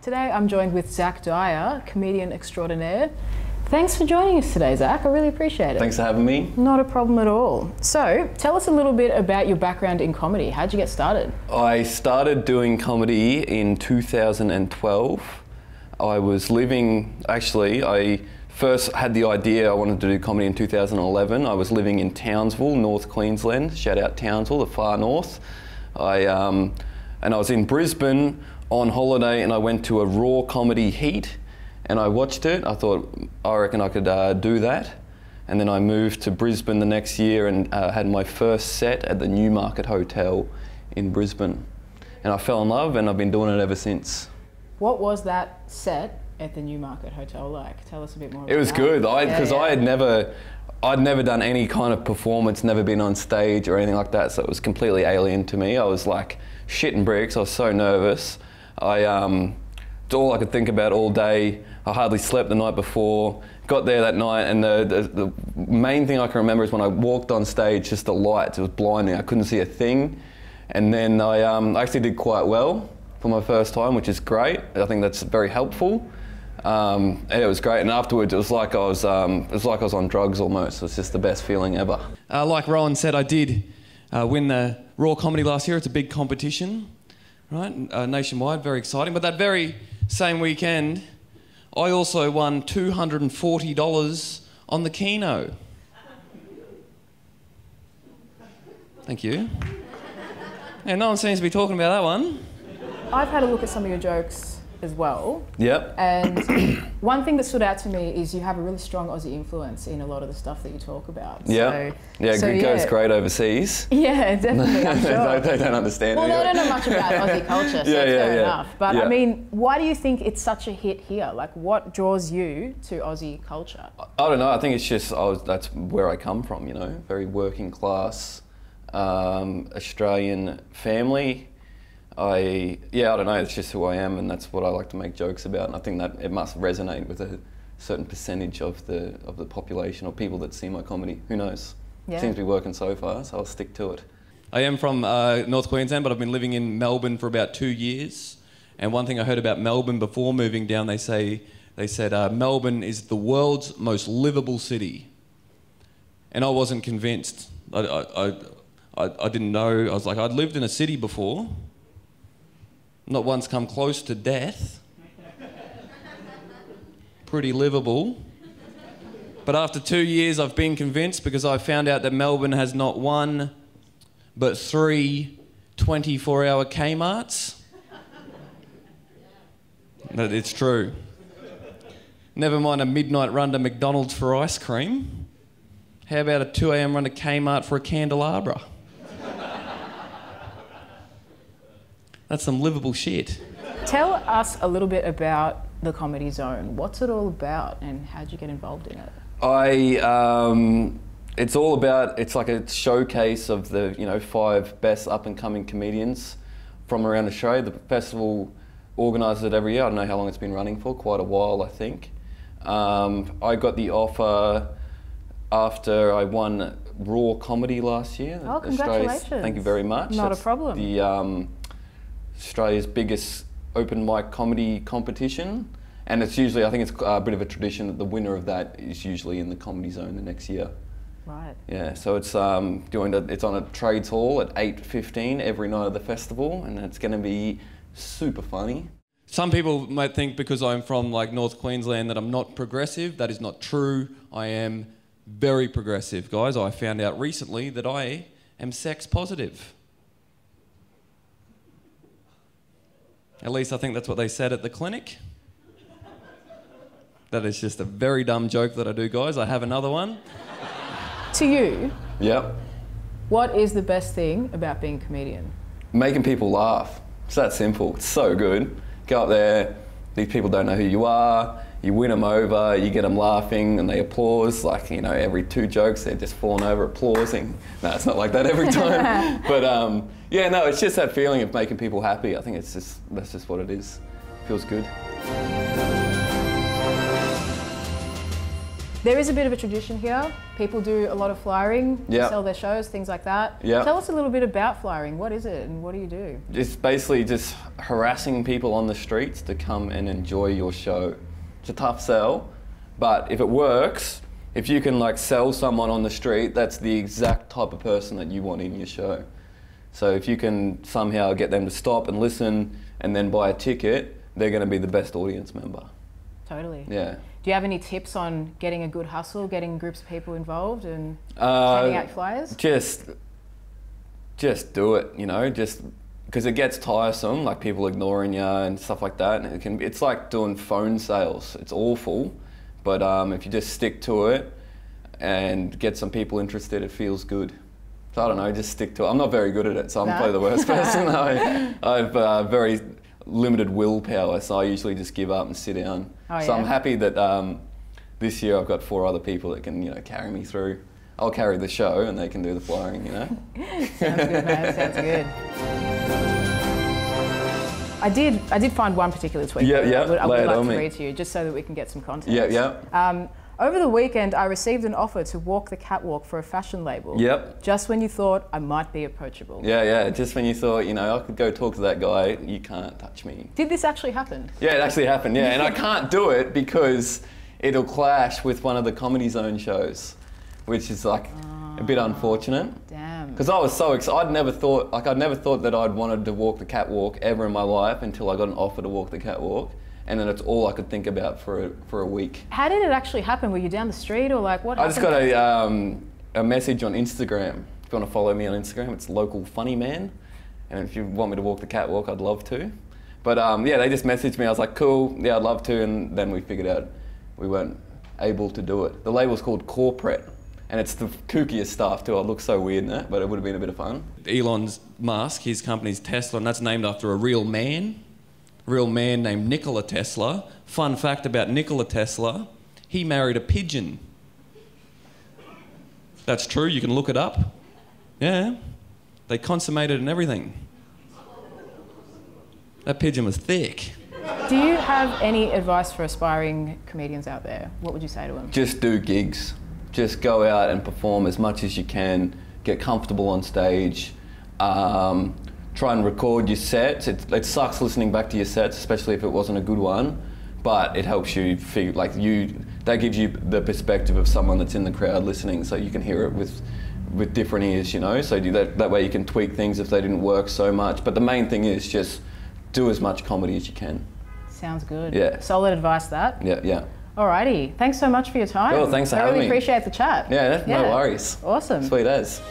Today I'm joined with Zack Dyer, comedian extraordinaire. Thanks for joining us today, Zack. I really appreciate it. Thanks for having me. Not a problem at all. So, tell us a little bit about your background in comedy. How'd you get started? I started doing comedy in 2012. I was living, I first had the idea I wanted to do comedy in 2011. I was living in Townsville, North Queensland. Shout out Townsville, the far north. And I was in Brisbane on holiday and I went to a raw comedy heat and I watched it. I thought, I reckon I could do that. And then I moved to Brisbane the next year and had my first set at the Newmarket Hotel in Brisbane. And I fell in love and I've been doing it ever since. What was that set at the Newmarket Hotel like? Tell us a bit more about that. It was good, because I'd never done any kind of performance, never been on stage or anything like that, so it was completely alien to me. I was like shitting bricks, I was so nervous. It's all I could think about all day. I hardly slept the night before. Got there that night and the main thing I can remember is when I walked on stage, just the lights, it was blinding. I couldn't see a thing. And then I actually did quite well for my first time, which is great. I think that's very helpful. And it was great, and afterwards it was like I was on drugs almost. It was just the best feeling ever. Like Rowan said, I did win the Raw Comedy last year. It's a big competition, right? Nationwide, very exciting. But that very same weekend, I also won $240 on the Keno. Thank you. And no one seems to be talking about that one. I've had a look at some of your jokes as well. Yep. And one thing that stood out to me is you have a really strong Aussie influence in a lot of the stuff that you talk about. Yeah. It goes great overseas. Yeah, definitely, I'm sure. They don't understand. Well, they don't know much about Aussie culture, so it's fair enough. But I mean, why do you think it's such a hit here? Like, what draws you to Aussie culture? I don't know. I think it's just that's where I come from. You know, very working class Australian family. I don't know, it's just who I am and that's what I like to make jokes about, and I think that it must resonate with a certain percentage of the population or people that see my comedy. Who knows? Yeah. Seems to be working so far, so I'll stick to it. I am from North Queensland, but I've been living in Melbourne for about 2 years, and one thing I heard about Melbourne before moving down, they said Melbourne is the world's most livable city, and I wasn't convinced. I didn't know. I was like, I'd lived in a city before, not once come close to death. Pretty livable. But after 2 years, I've been convinced because I found out that Melbourne has not one, but 3 24-hour Kmarts. That it's true. Never mind a midnight run to McDonald's for ice cream. How about a 2 a.m. run to Kmart for a candelabra? That's some livable shit. Tell us a little bit about the Comedy Zone. What's it all about and how'd you get involved in it? It's all about, it's like a showcase of the 5 best up and coming comedians from around Australia. The festival organises it every year. I don't know how long it's been running for, quite a while I think. I got the offer after I won Raw Comedy last year. Oh, congratulations. Thank you very much. Not a problem. The Australia's biggest open mic comedy competition, and it's usually, I think it's a bit of a tradition that the winner of that is usually in the Comedy Zone the next year. Right. Yeah, so it's it's on a trades hall at 8:15 every night of the festival, and it's going to be super funny. Some people might think because I'm from like North Queensland that I'm not progressive. That is not true. I am very progressive, guys. I found out recently that I am sex positive. At least I think that's what they said at the clinic. That is just a very dumb joke that I do, guys. I have another one. To you, yep. What is the best thing about being a comedian? Making people laugh. It's that simple. It's so good. Go up there, these people don't know who you are, you win them over, you get them laughing and they applause. Like, every 2 jokes they're just falling over applauding. No, it's not like that every time. But yeah, no, it's just that feeling of making people happy. I think that's just what it is. Feels good. There is a bit of a tradition here. People do a lot of flyering, sell their shows, things like that. Tell us a little bit about flyering. What is it and what do you do? It's basically just harassing people on the streets to come and enjoy your show. It's a tough sell, but if it works, if you can like sell someone on the street, that's the exact type of person that you want in your show. So if you can somehow get them to stop and listen and then buy a ticket, they're going to be the best audience member. Totally. Yeah. Do you have any tips on getting a good hustle, getting groups of people involved and handing out flyers? Just do it, you know, just because it gets tiresome, like people ignoring you and stuff like that. And it's like doing phone sales. It's awful, but if you just stick to it and get some people interested, it feels good. So I don't know, just stick to it. I'm not very good at it, so I'm probably the worst person. I've very limited willpower, so I usually just give up and sit down. So I'm happy that this year I've got 4 other people that can, you know, carry me through. I'll carry the show and they can do the flying, you know. Sounds good, man. Sounds good. I did find one particular tweet. I would like to read to you, just so that we can get some context. Over the weekend, I received an offer to walk the catwalk for a fashion label. Just when you thought I might be approachable. Just when you thought, you know, I could go talk to that guy, you can't touch me. Did this actually happen? Yeah, it actually happened, yeah. And I can't do it because it'll clash with one of the Comedy Zone shows, which is like a bit unfortunate. Damn. Because I was so excited. I'd never thought that I'd wanted to walk the catwalk ever in my life until I got an offer to walk the catwalk. And then it's all I could think about for a week. How did it actually happen? Were you down the street or like what happened? I just got a message on Instagram. If you want to follow me on Instagram, it's Local Funny Man. And if you want me to walk the catwalk, I'd love to. But yeah, they just messaged me. I was like, cool, yeah, I'd love to. And then we figured out we weren't able to do it. The label's called Corporate. And it's the kookiest stuff too. It looks so weird in it, but it would have been a bit of fun. Elon Musk, his company's Tesla, and that's named after a real man named Nikola Tesla. Fun fact about Nikola Tesla, he married a pigeon. That's true, you can look it up. Yeah, they consummated and everything. That pigeon was thick. Do you have any advice for aspiring comedians out there? What would you say to them? Just do gigs. Just go out and perform as much as you can, get comfortable on stage, try and record your sets. It sucks listening back to your sets, especially if it wasn't a good one, but it helps you feel like that gives you the perspective of someone that's in the crowd listening, so you can hear it with different ears, you know, so that way you can tweak things if they didn't work so much. But the main thing is just do as much comedy as you can. Sounds good. Yeah. Solid advice, that. Yeah. Alrighty, thanks so much for your time. Cool, thanks for having me. I really appreciate the chat. Yeah, no worries. Awesome. Sweet as.